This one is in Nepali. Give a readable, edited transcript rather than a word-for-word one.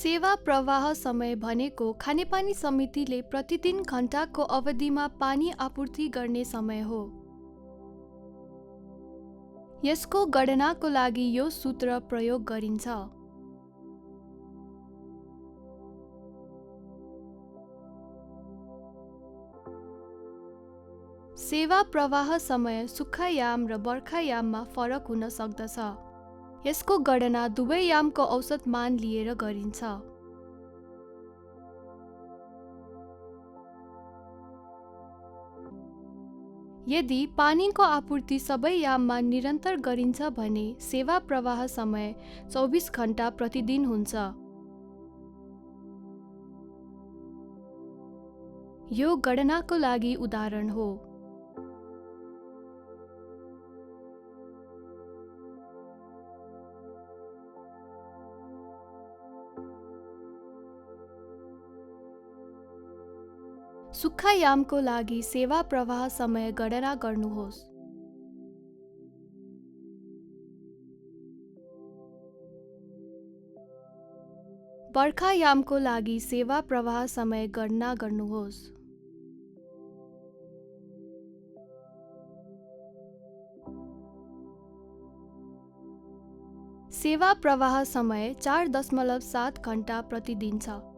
सेवा प्रवाह समय भनेको खानेपानी समितिले प्रतिदिन घण्टाको अवधिमा पानी आपूर्ति गर्ने समय हो। यसको गणनाको लागि यो सूत्र प्रयोग गरिन्छ। सेवा प्रवाह समय सुक्खायाम र बर्खायाममा फरक हुन सक्दछ। यसको गणना दुवै यामको औसत मान लिएर गरिन्छ। यदि पानीको आपूर्ति सबै याममा निरन्तर गरिन्छ भने सेवा प्रवाह समय 24 घण्टा प्रतिदिन हुन्छ। यो गणनाको लागि उदाहरण हो। सुक्खायामको लागि सेवा प्रवाह समय गणना गर्नुहोस्। बर्खायामको लागि सेवा प्रवाह समय गणना गर्नुहोस्। सेवा प्रवाह समय 4.7 घण्टा प्रतिदिन छ।